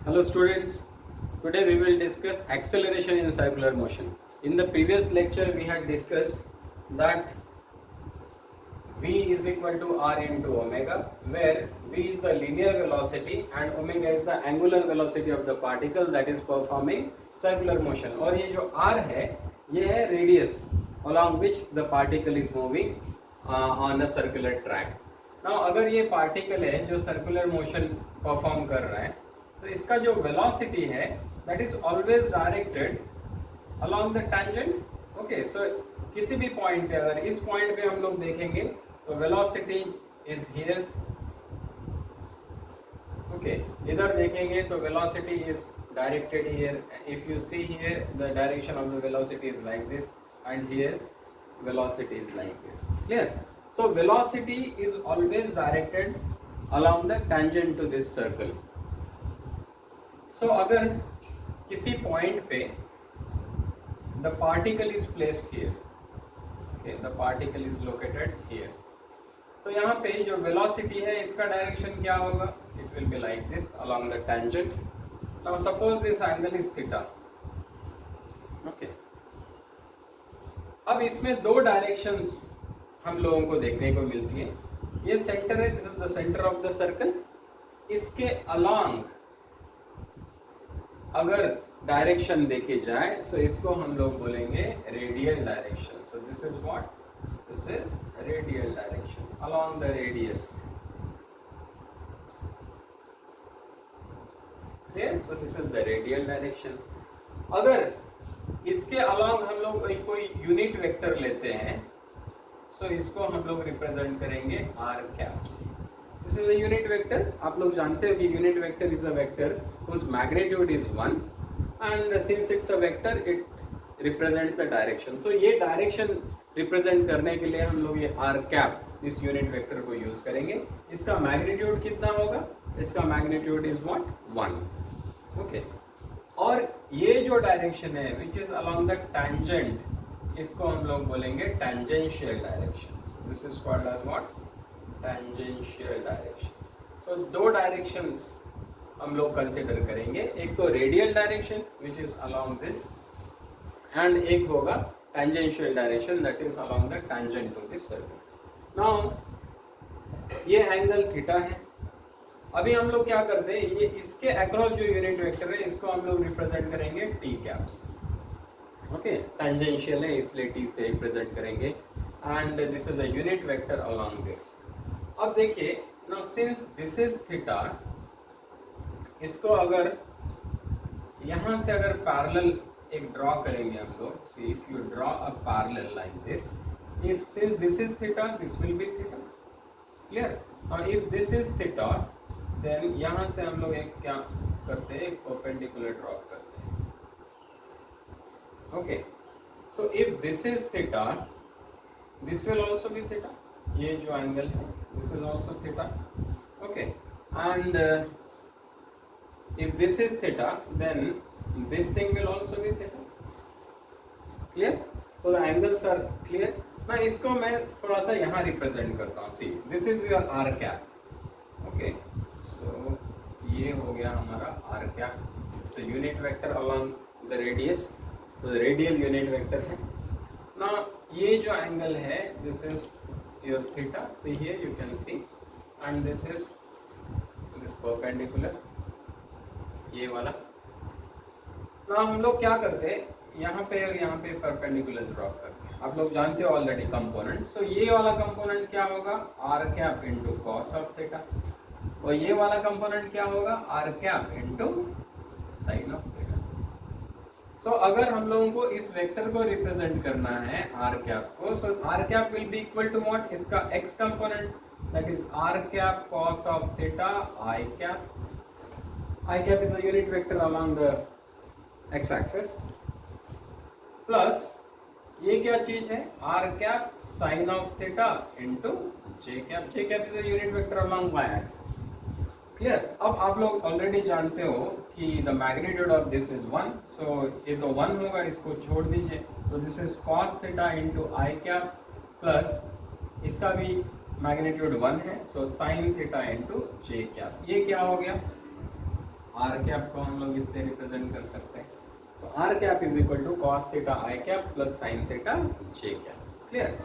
Hello students, today we will discuss acceleration in circular motion. In the previous lecture we had discussed that V is equal to R into omega, where V is the linear velocity and omega is the angular velocity of the particle that is performing circular motion. और ये जो R है ये है radius along which the particle is moving on a circular track. Now अगर ये particle है जो circular motion perform कर रहा है तो इसका जो velocity है that is always directed along the tangent. Okay, so किसी भी पॉइंट पे अगर इस पॉइंट पे हम लोग देखेंगे तो वेलोसिटी इज हियर. ओके, इधर देखेंगे तो velocity is directed here. If you see here the direction of the velocity is like this and here velocity is like this. Clear? So velocity is always directed along the tangent to this circle. So अगर किसी point पे the particle is placed here. Okay, the particle is located here. So यहाँ पे जो velocity है इसका direction क्या होगा? It will be like this along the tangent. Now suppose this angle is theta. Okay. अब इसमें दो directions हम लोगों को देखने को मिलती है. ये center है, this is the center of the circle. इसके along अगर डायरेक्शन देखी जाए तो इसको हम लोग बोलेंगे radial direction. So this is what? This is radial direction along the radius. Clear? So this is the radial direction. अगर इसके अलोंग हम लोग कोई यूनिट वेक्टर लेते हैं सो इसको हम लोग रिप्रेजेंट करेंगे R cap. This is a unit vector. आप लोग जानते हो कि unit vector is a vector whose magnitude is 1 and since it's a vector it represents the direction. So ये direction represent करने के लिए हम लोग ये r cap इस यूनिट वेक्टर को यूज करेंगे. इसका मैग्नीट्यूड कितना होगा? इसका मैग्नीट्यूड इज व्हाट? 1. ओके, और ये जो डायरेक्शन है which is along the tangent इसको हम लोग बोलेंगे tangential direction. This is called as what? Tangential direction. So दो डायरेक्शंस हम लोग कंसिडर करेंगे. एक तो radial direction which is along this and एक होगा tangential direction that is along the tangent to this circle. Now ये एंगल थीटा है. अभी हम लोग क्या करते हैं, ये इसके अक्रॉस जो यूनिट वेक्टर है इसको हम लोग रिप्रेजेंट करेंगे टी कैप्स. ओके, टेंजेंशियल है इसलिए टी से रिप्रेजेंट करेंगे and this is a unit vector along this. अब देखिए, now since this is theta, इसको अगर यहां से अगर पैरेलल एक ड्रॉ करेंगे हम लोग. See if you draw a parallel like this, if since this is theta this will be theta. Clear? और if this is theta then यहां से हम लोग एक क्या करते हैं, एक परपेंडिकुलर ड्रॉ करते हैं. Okay, so if this is theta this will also be theta. ये जो एंगल है this is also theta. Okay, and if this is theta then this thing will also be theta. Clear? So the angles are clear. मैं इसको मैं थोड़ा सा यहाँ represent करता हूँ. See, this is your r cap. Okay, so ये हो गया हमारा r cap. It's a unit vector along the radius. तो रेडियल यूनिट वेक्टर है. Now ये जो एंगल है this is your theta. See here you can see, and this is this perpendicular, ये वाला. ना हम लोग क्या करते हैं, यहाँ पे और यहाँ पे परपेंडिकुलर ड्रॉ करते हैं. आप लोग जानते हो ऑलरेडी कंपोनेंट. सो ये वाला कंपोनेंट क्या होगा? R cap into cos of theta. और ये वाला कंपोनेंट क्या होगा? R cap into sine of theta. So अगर हम लोगों को इस वेक्टर को रिप्रेजेंट करना है आर कैप को, so R cap will be equal to what? इसका X component that is R cap cos of theta I cap. I cap is a unit vector along the x axis plus ये क्या चीज है? r cap sin of theta into j cap. j cap is a unit vector along y axis. Clear? अब आप लोग already जानते हो कि the magnitude of this is 1. so ये तो 1 होगा, इसको छोड़ दीजिए. तो this is cos theta into I cap plus इसका भी magnitude 1 है, so sin theta into j cap. ये क्या हो गया? आर कैप को हम लोग इससे रिप्रेजेंट कर सकते हैं। तो R cap is equal to cos theta I cap plus sine theta J cap. Clear.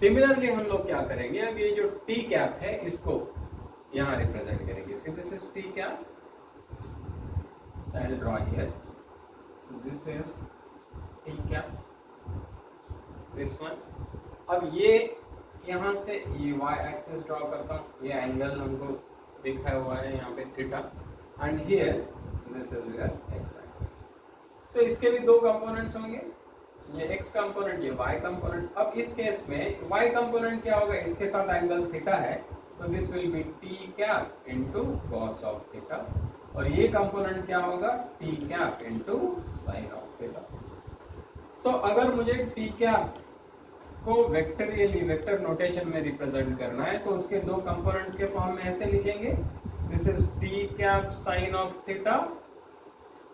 Similarly हम लोग क्या करेंगे, अब ये जो टी कैप है इसको यहाँ रिप्रेजेंट करेंगे। सी this is T cap, so I'll draw here. So this is t cap, this one. अब ये यहाँ से ये y axis ड्रॉ करता हूँ, ये एंगल हमको दिखा हुआ है यहाँ पे theta, and here this is your x axis. सो इसके भी दो कंपोनेंट्स होंगे, ये x कंपोनेंट, ये y कंपोनेंट. अब इस केस में y कंपोनेंट क्या होगा, इसके साथ एंगल थीटा है, so this will be t cap into cos of theta, और ये कंपोनेंट क्या होगा, t cap into sin of theta. So अगर मुझे t कैप को वेक्टरियली वेक्टर नोटेशन में रिप्रेजेंट करना है तो उसके दो कंपोनेंट्स के फॉर्म में ऐसे लिखेंगे, this is t cap sin of theta.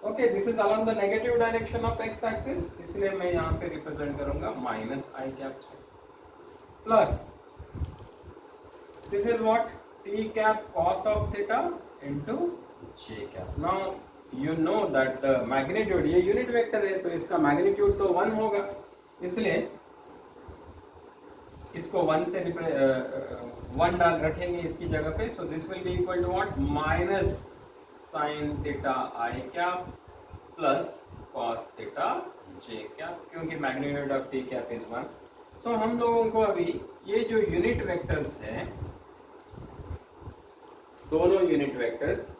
Okay, this is along the negative direction of x axis, इसलिए मैं यहाँ पे रिप्रेजेंट करूंगा माइनस i कैप से, plus this is what, t cap cos of theta into j cap. Now you know that magnitude, ये unit vector है तो इसका मैग्नीट्यूड तो 1 होगा, इसलिए इसको 1 से 1 डाल रखेंगे इसकी जगह पे. So this will be equal to what, minus sine theta I cap plus cos theta J cap, क्योंकि magnitude of T cap is 1. सो हम लोगों को अभी ये जो यूनिट वेक्टर्स हैं, दोनों यूनिट वेक्टर्स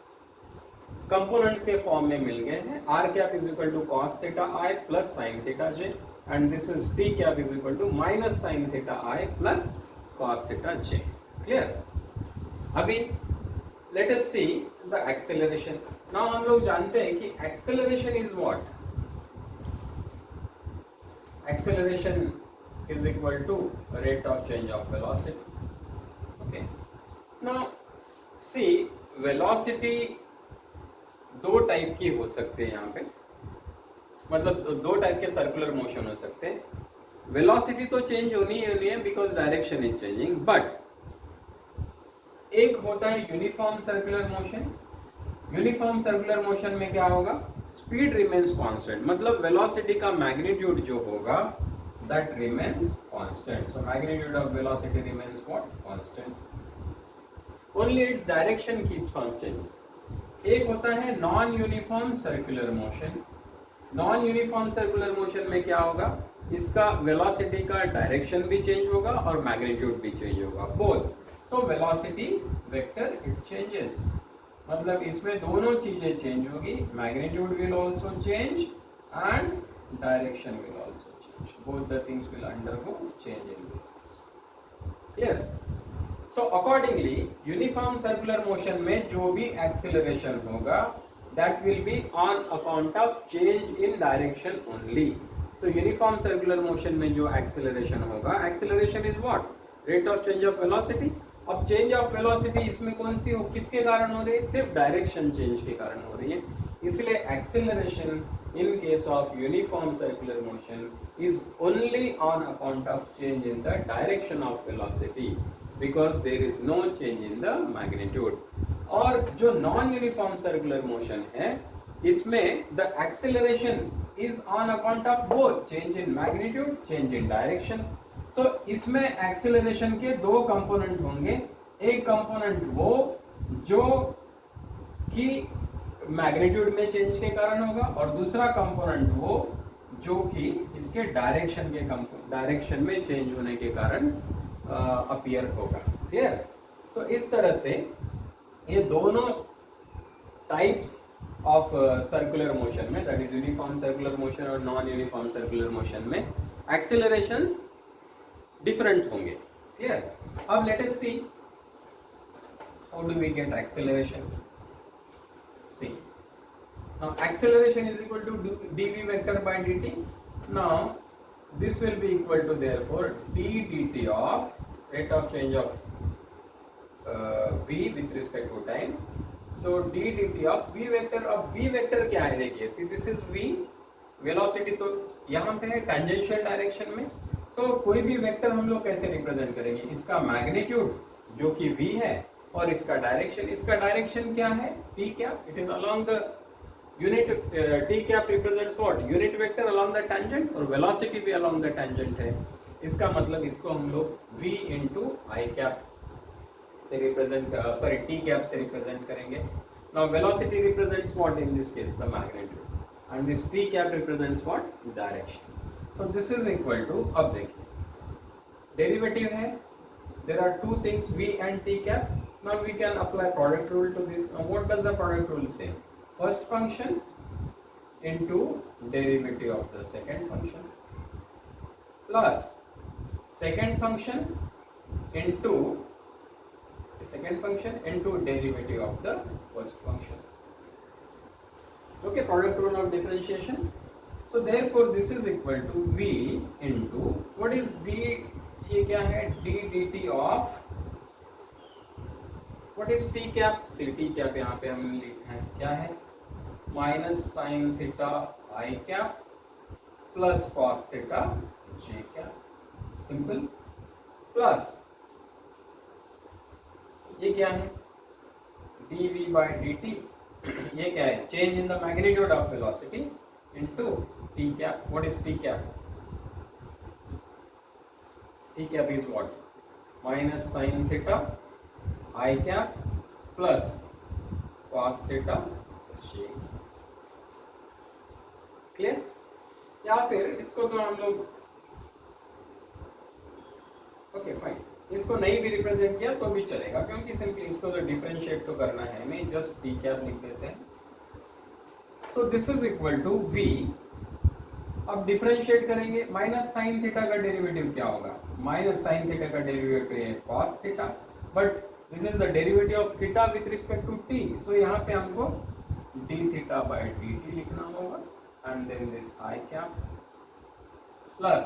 कंपोनेंट के फॉर्म में मिल गए हैं. R cap is equal to cos theta I plus sine theta J, and this is T cap is equal to minus sine theta I plus cos theta J. Clear. अभी let us see the acceleration. Now हम लोग जानते हैं कि acceleration is what, acceleration is equal to rate of change of velocity. Okay, now see velocity दो type की हो सकते हैं यहाँ पे, मतलब दो टाइप के सर्कुलर मोशन हो सकते हैं. वेलोसिटी तो चेंज होनी है because direction is changing, but एक होता है uniform circular motion. Uniform circular motion में क्या होगा, स्पीड रिमेन्स कांस्टेंट, मतलब वेलोसिटी का मैग्नीट्यूड जो होगा that remains constant. So magnitude of velocity remains what, constant, only its direction keeps on changing. एक होता है non uniform circular motion. Non uniform circular motion में क्या होगा, इसका वेलोसिटी का डायरेक्शन भी चेंज होगा और मैग्नीट्यूड भी चेंज होगा, both. So velocity vector it changes, मतलब इसमें दोनों चीजें चेंज होगी, magnitude will also change and direction will also change, both the things will undergo change in this case. Clear. So accordingly uniform circular motion में जो भी acceleration होगा that will be on account of change in direction only. So uniform circular motion में जो acceleration होगा, acceleration is what, rate of change of velocity. अब change of velocity इसमें कौन सी हो, किसके कारण हो रही है, सिर्फ direction change के कारण हो रही है, इसलिए acceleration in case of uniform circular motion is only on account of change in the direction of velocity because there is no change in the magnitude. और जो नॉन यूनिफॉर्म सर्कुलर मोशन है, इसमें the acceleration is on account of both change in magnitude, change in direction. So इसमें acceleration के दो component होंगे, एक component वो जो कि मैग्नीट्यूड में चेंज के कारण होगा और दूसरा कंपोनेंट वो जो कि इसके डायरेक्शन में चेंज होने के कारण अपीयर होगा. क्लियर. सो इस तरह से ये दोनों टाइप्स ऑफ सर्कुलर मोशन में, that is uniform circular motion और नॉन यूनिफॉर्म सर्कुलर मोशन में एक्सेलरेशंस डिफरेंट होंगे. क्लियर. अब let us see how do we get acceleration. See now acceleration is equal to dv vector by dt. Now this will be equal to therefore d dt of rate of change of v with respect to time. So d dt of v vector. अब v vector क्या है, देखिए, see this is v, velocity तो यहाँ पे है tangential direction में. So कोई भी वेक्टर हम लोग कैसे रिप्रेजेंट करेंगे, इसका मैग्नीट्यूड जो कि v है और इसका डायरेक्शन क्या है, T cap, it is along the unit, T cap represents what, unit vector along the tangent, और वेलोसिटी भी अलोंग द टेंजेंट है। इसका मतलब इसको हम लोग v इंटू आई कैप से रिप्रेजेंट, सॉरी टी कैप से रिप्रेजेंट करेंगे। Now velocity represents what in this case, the magnitude, and this T cap represents what, direction. So this is equal to, अब देखिए डेरिवेटिव है, there are two things v and t cap. Now we can apply product rule to this. Now what does the product rule say? First function into derivative of the second function plus second function into derivative of the first function. Okay, product rule of differentiation. So therefore this is equal to v into, what is d, ये क्या है, d dt of, what is t cap, C t cap यहाँ पे हमने लिखा है क्या है, minus sine theta I cap plus cos theta J cap, simple, plus ये क्या है, dv by dt, ये क्या है, change in the magnitude of velocity into t cap. What is t cap? T cap is what? Minus sin theta I cap plus cos theta j. Clear? या फिर इसको तो हम लोग, ओके फाइन, इसको नहीं भी रिप्रेजेंट किया तो भी चलेगा, क्योंकि सिंपली इसको तो डिफरेंशिएट तो करना है हमें, जस्ट टी कैप लिख देते हैं। So this is equal to v, अब डिफरेंशिएट करेंगे, माइनस साइन थीटा का डेरिवेटिव क्या होगा, माइनस साइन थीटा का डेरिवेटिव है cos theta, but this is the derivative of theta with respect to t, सो यहाँ पे हमको d थीटा बाय dt लिखना होगा, and then this I cap plus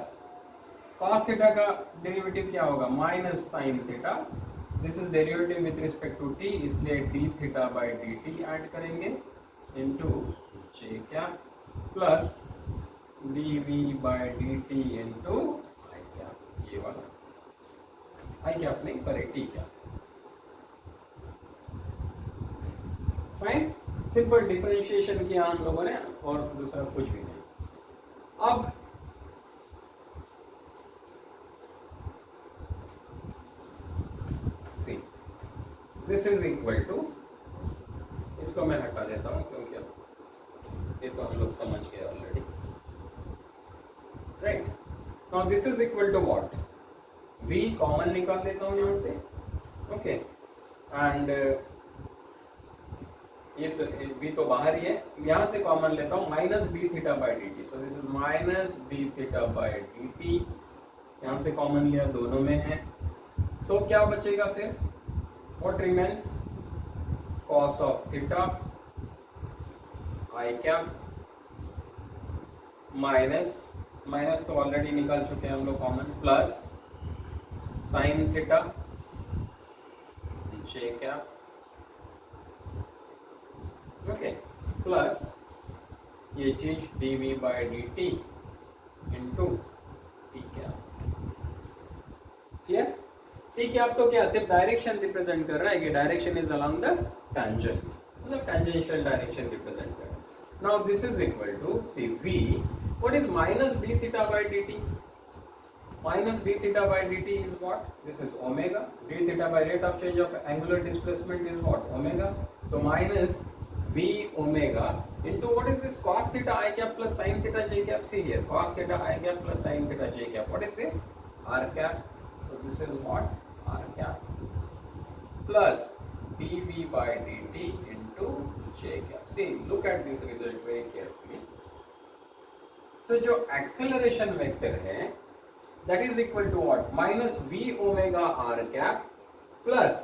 cos theta का डेरिवेटिव क्या होगा, minus sine theta, this is derivative with respect to t, इसलिए d theta by dt add करेंगे into j cap plus dv by dt into i cap, ये वाला i cap नहीं, sorry t cap, fine, simple differentiation किया हम लोगों ने और दूसरा कुछ भी नहीं। अब see this is equal to, इसको मैं हटा देता हूं क्योंकि अब ये तो हम लोग समझ गए already, right. Now this is equal to what, v common निकाल देता हूं यहां से, ओके, एंड ये तो v तो बाहर ही है, यहां से कॉमन लेता हूं, minus b theta by dt, so this is minus b theta by dt, यहां से कॉमन लिया, दोनों में है, तो क्या बचेगा फिर, what remains, cos of theta I cap minus, minus तो ऑलरेडी निकाल चुके हैं हम लोग common, plus sine theta J cap, okay, plus ये चीज dv by dt into T cap, clear. T cap तो क्या सिर्फ डायरेक्शन रिप्रेजेंट कर रहा है कि direction is along the tangent, मतलब टेंजेंशियल डायरेक्शन रिप्रेजेंट कर रहा है। Now this is equal to C v, what is minus b theta by dt, minus b theta by dt is what, this is omega, d theta by rate of change of angular displacement is what, omega, so minus v omega into what is this, cos theta I cap plus sin theta j cap, see here, cos theta I cap plus sin theta j cap, what is this, r cap, so this is what, r cap plus dv by dt into j cap, see look at this result very carefully। So जो acceleration vector है that is equal to what, minus v omega r cap plus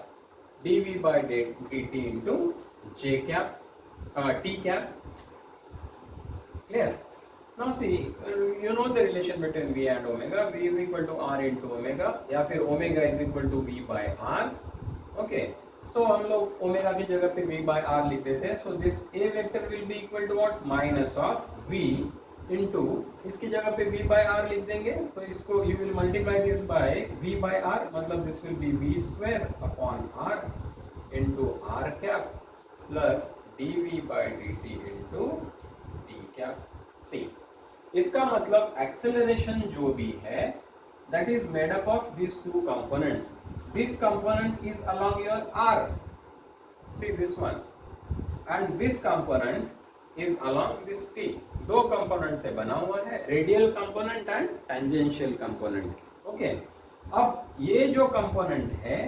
dv by dt into j cap, t cap, clear। Now see, you know the relation between v and omega, v is equal to r into omega, या फिर omega is equal to v by r, okay, so हम लोग omega की जगह पे v by r लिख देते हैं, so this a vector will be equal to what, minus of v into इसकी जगह पे v by r लिख देंगे, तो इसको you will multiply this by v by r, मतलब this will be v square upon r into r cap plus dv by dt into d cap. c, इसका मतलब एक्सेलरेशन जो भी है that is made up of these two components. This component is along your r, see this one, and this component is along this t. दो component से बना हुआ है, radial component and tangential component. Okay, अब ये जो component है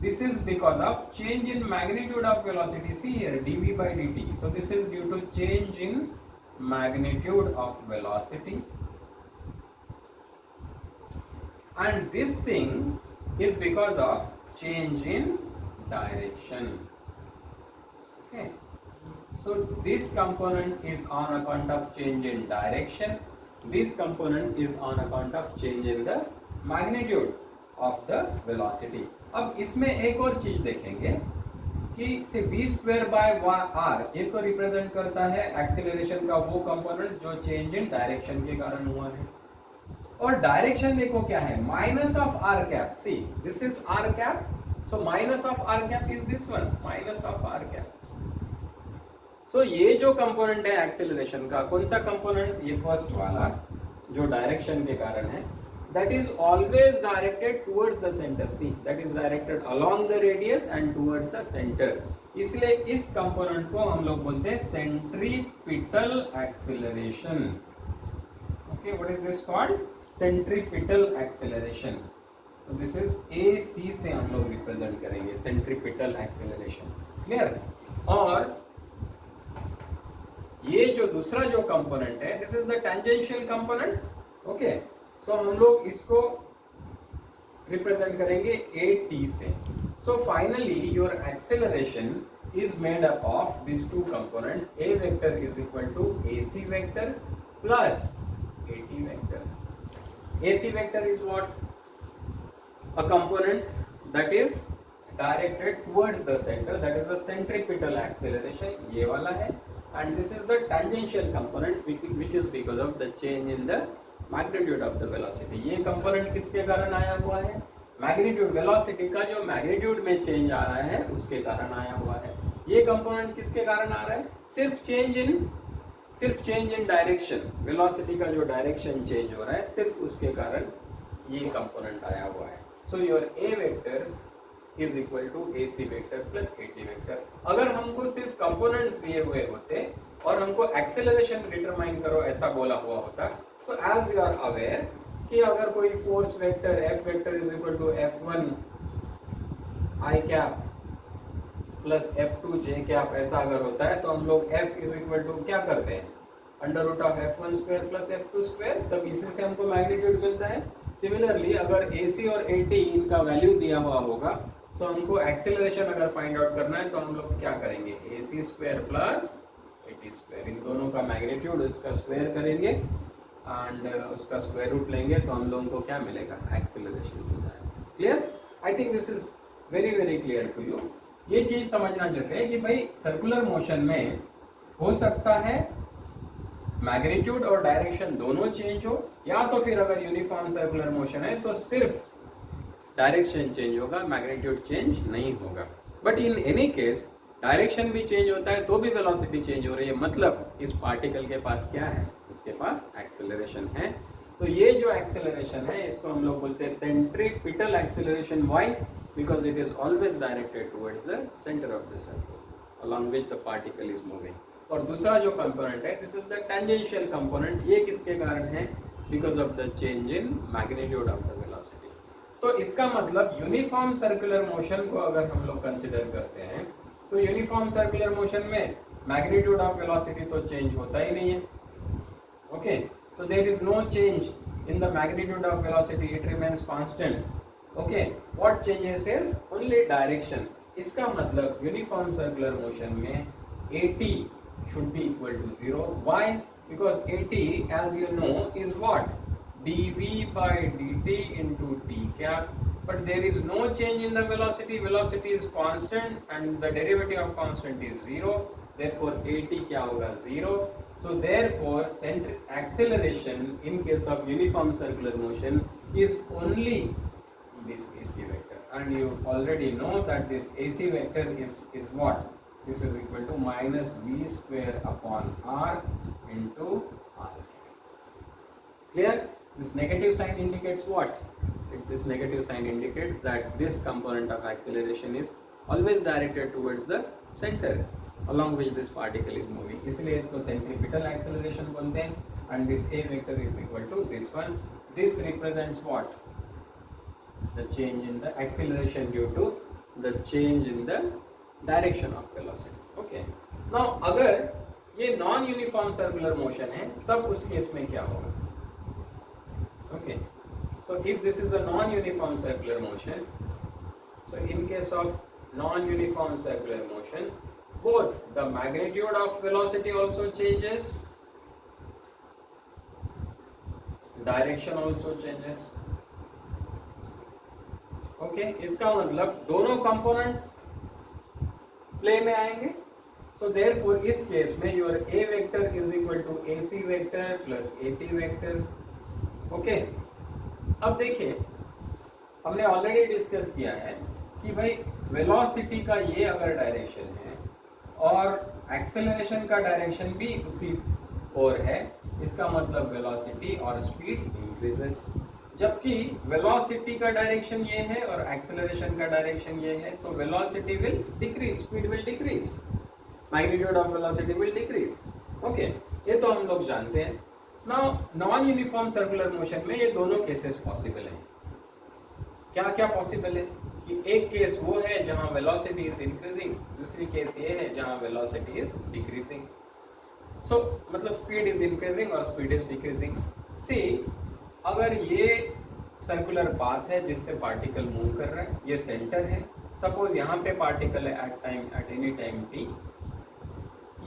this is because of change in magnitude of velocity. See here dv by dt. So this is due to change in magnitude of velocity, and this thing is because of change in direction. Okay, so this component is on account of change in direction, this component is on account of change in the magnitude of the velocity. अब इसमें एक और चीज देखेंगे कि से v square by r, ये तो रिप्रेजेंट करता है एक्सेलरेशन का वो कंपोनेंट जो चेंज इन डायरेक्शन के कारण हुआ है, और डायरेक्शन देखो क्या है, minus of R cap. See this is R cap, so minus of R cap is this one, minus of R cap. So ये जो कंपोनेंट है एक्सेलरेशन का, कौन सा कंपोनेंट, ये फर्स्ट वाला जो डायरेक्शन के कारण है, that is always directed towards the center. See, that is directed along the radius and towards the center. इसलिए इस कंपोनेंट को हम लोग बोलते हैं centripetal acceleration. Okay, what is this called? Centripetal acceleration. So this is AC से हम लोग रिप्रेजेंट करेंगे सेंट्रीपिटल एक्सेलरेशन. क्लियर? और ये जो दूसरा जो कंपोनेंट है, this is the tangential component. Okay, so हम लोग इसको रिप्रेजेंट करेंगे AT से. So finally your acceleration is made up of these two components. A vector is equal to AC vector plus AT vector. AC vector is what? A component that is directed towards the center, that is the centripetal acceleration, ये वाला है. And this is the tangential component which is because of the change in the magnitude of the velocity. ये component किसके कारण आया हुआ है? Magnitude, velocity का जो मैग्नीट्यूड में चेंज आ रहा है उसके कारण आया हुआ है. ये कंपोनेंट किसके कारण आ रहा है? सिर्फ चेंज इन डायरेक्शन, वेलोसिटी का जो डायरेक्शन चेंज हो रहा है सिर्फ उसके कारण ये कंपोनेंट आया हुआ है. So your A vector is equal to AC vector plus AT vector. अगर हमको सिर्फ कंपोनेंट्स दिए हुए होते और हमको एक्सेलरेशन डिटरमाइन करो ऐसा बोला हुआ होता, so as you are aware कि अगर कोई force vector F vector is equal to F1 I cap plus F2 J cap ऐसा अगर होता है तो हम लोग F इज इक्वल टू क्या करते हैं, under root of F1 square plus F2 square, तब इसी से हमको मैग्नीट्यूड मिलता है. सिमिलरली अगर AC और AT इनका वैल्यू दिया हुआ होगा, सो हमको एक्सेलरेशन अगर फाइंड आउट करना है तो हम लोग क्या करेंगे, AC square plus AT square, इन दोनों का मैग्नीट्यूड इसका स्क्वायर करेंगे एंड उसका स्क्वायर रूट लेंगे तो हम लोगों को क्या मिलेगा, एक्सेलरेशन मिल जाएगा. Clear? I think this is very very clear to you. ये चीज समझना चाहते हैं कि भाई सर्कुलर मोशन में हो सकता है मैग्नीट्यूड और डायरेक्शन दोनों चेंज हो, या तो फिर अगर यूनिफॉर्म सर्कुलर मोशन है तो सिर्फ डायरेक्शन चेंज होगा, मैग्नीट्यूड चेंज नहीं होगा. But in any case direction भी चेंज होता है तो भी वेलोसिटी चेंज हो रही है, मतलब इस पार्टिकल के पास क्या है, इसके पास एक्सेलरेशन है. तो ये जो एक्सेलरेशन है इसको हम लोग बोलते हैं centripetal acceleration. Why? Because it is always directed towards the centre of the circle along which the particle is moving. और दूसरा जो कंपोनेंट है, this is the tangential component. ये किसके कारण है? Because of the change in magnitude of the velocity. तो इसका मतलब यूनिफॉर्म सर्कुलर मोशन को अगर हम लोग कंसिडर करते हैं तो यूनिफॉर्म सर्कुलर मोशन में मैग्नीट्यूड ऑफ वेलोसिटी तो चेंज होता ही नहीं है. Okay, so there is no change in the magnitude of velocity, it remains constant. Okay, what changes is only direction. इसका मतलब यूनिफॉर्म सर्कुलर मोशन में AT should be equal to 0. Why? Because AT, as you know, is what? dv by dt into t cap. But there is no change in the velocity. Velocity is constant and the derivative of constant is 0. Therefore, AT क्या होगा? 0. So therefore, acceleration in case of uniform circular motion is only this AC vector, and you already know that this AC vector is what? This is equal to minus v square upon r into r. Clear? This negative sign indicates what? This negative sign indicates that this component of acceleration is always directed towards the center along which this particle is moving. इसलिए इसको centripetal acceleration बोलते हैं, and this A vector is equal to this one. This represents what? The change in the acceleration due to the change in the direction of velocity. Okay. Now अगर ये non uniform circular motion है, तब उस case में क्या होगा? Okay. So if this is a non-uniform circular motion, so in case of non-uniform circular motion, both the magnitude of velocity also changes, direction also changes. Okay, इसका मतलब दोनों components play में आएंगे. So therefore इस case में your A vector is equal to AC vector plus AT vector. Okay. अब देखिए, हमने ऑलरेडी डिस्कस किया है कि भाई वेलोसिटी का ये अगर डायरेक्शन है और एक्सेलरेशन का डायरेक्शन भी उसी ओर है, इसका मतलब वेलोसिटी और स्पीड इंक्रीजेस. जबकि वेलोसिटी का डायरेक्शन ये है और एक्सेलरेशन का डायरेक्शन ये है, तो velocity will decrease, speed will decrease, magnitude of velocity will decrease. Okay, ये तो हम लोग जानते हैं. Now non uniform circular motion में ये दोनों केसेस पॉसिबल हैं. क्या क्या पॉसिबल है कि एक केस वो है जहां वेलोसिटी इज इंक्रीजिंग, दूसरी केस ये है जहां वेलोसिटी इज डिक्रीजिंग. सो मतलब स्पीड इज इंक्रीजिंग और स्पीड इज डिक्रीजिंग. सी, अगर ये सर्कुलर पाथ है जिससे पार्टिकल मूव कर रहा है, ये सेंटर है, सपोज यहाँ पे पार्टिकल है एट एनी टाइम t,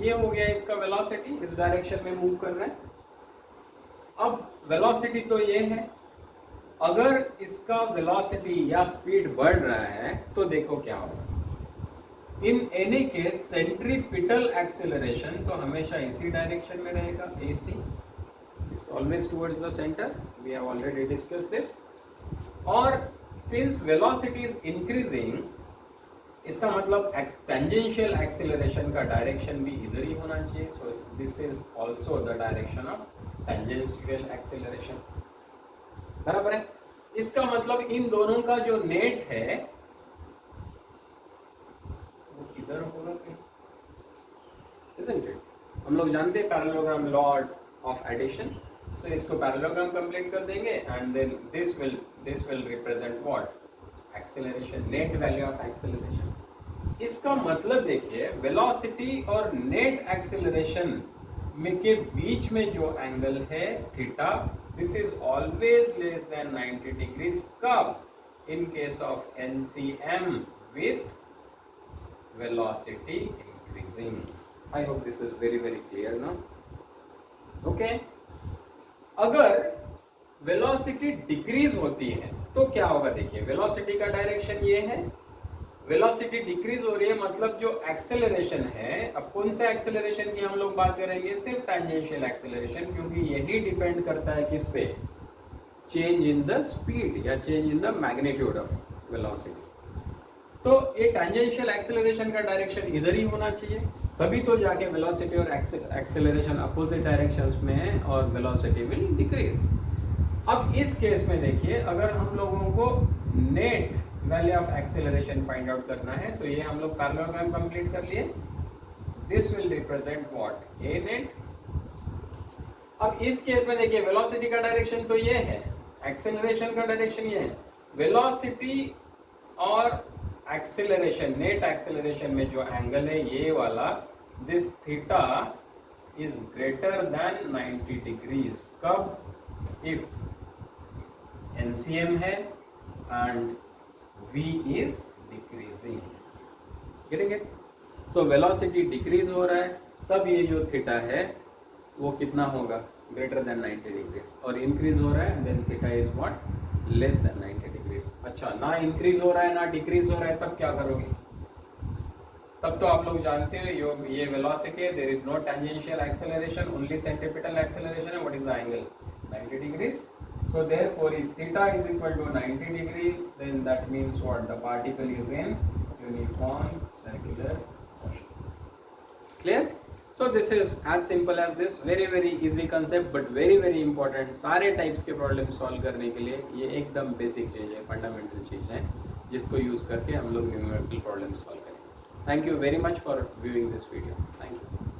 ये हो गया इसका वेलोसिटी, इस डायरेक्शन में मूव कर रहा है. अब वेलोसिटी तो ये है, अगर इसका वेलोसिटी या स्पीड बढ़ रहा है तो देखो क्या होगा. In any case centripetal acceleration तो हमेशा इसी डायरेक्शन में रहेगा, AC, it's always towards the centre. We have already discussed this. और सिंस वेलोसिटी इज इंक्रीजिंग, इसका मतलब टेंजेंशियल एक्सेलरेशन का डायरेक्शन भी इधर ही होना चाहिए. सो this is also the direction of tangential acceleration. बराबर है. इसका मतलब इन दोनों का जो नेट है वो इधर होगा कहीं, isn't it? हम लोग जानते हैं parallelogram law of addition. So इसको पैरेललोग्राम कंप्लीट कर देंगे and then this will represent what? Acceleration, net value of acceleration. इसका मतलब देखिए, वेलोसिटी और नेट एक्सेलरेशन में के बीच में जो एंगल है theta, this is always less than 90 degrees. कब? In case of NCM with velocity increasing. I hope this is very very clear now. Okay, अगर वेलोसिटी डिक्रीज होती है तो क्या होगा? देखिए, वेलोसिटी का डायरेक्शन ये है, वेलोसिटी डिक्रीज हो रही है, मतलब जो एक्सेलरेशन है, अब कौन सा एक्सेलरेशन की हम लोग बात करेंगे? सिर्फ टेंजेंशियल एक्सेलरेशन, क्योंकि यही डिपेंड करता है किस पे? चेंज इन द स्पीड या change in the magnitude of velocity. तो ये टेंजेंशियल एक्सेलरेशन का डायरेक्शन इधर ही होना चाहिए, तभी तो जाके वेलोसिटी और एक्सेलरेशन अपोजिट डायरेक्शंस में है और वेलोसिटी विल डिक्रीज. अब इस केस में देखिए, अगर हम लोगों को net value of acceleration find out करना है तो ये हम लोग पैरेललोग्राम कंप्लीट कर लिए. This will represent what? A net. अब इस केस में देखिए, वेलोसिटी का डायरेक्शन तो ये है, एक्सेलरेशन का डायरेक्शन ये है. वेलोसिटी और एक्सेलरेशन, नेट एक्सेलरेशन में जो एंगल है ये वाला, this theta is greater than 90 degrees. कब? इफ NCM है and V is decreasing. Getting it? So velocity decrease हो रहा है, तब ये जो थीटा है वो कितना होगा? Greater than 90 degrees. और increase हो रहा है, then theta is what? Less than 90 degrees. अच्छा, ना increase हो रहा है ना decrease हो रहा है, तब क्या करोगे? तब तो आप लोग जानते हो ये velocity है, there is no tangential acceleration, only centripetal acceleration है. What is the angle? 90 degrees. So therefore, if theta is equal to 90 degrees, then that means what? The particle is in uniform circular motion. Clear? So this is as simple as this. very easy concept, but very important. सारे types के problem solve करने के लिए ये एकदम basic चीज़ है, fundamental चीज़ है, जिसको use करके हम लोग numerical problem solve करेंगे. Thank you very much for viewing this video. Thank you.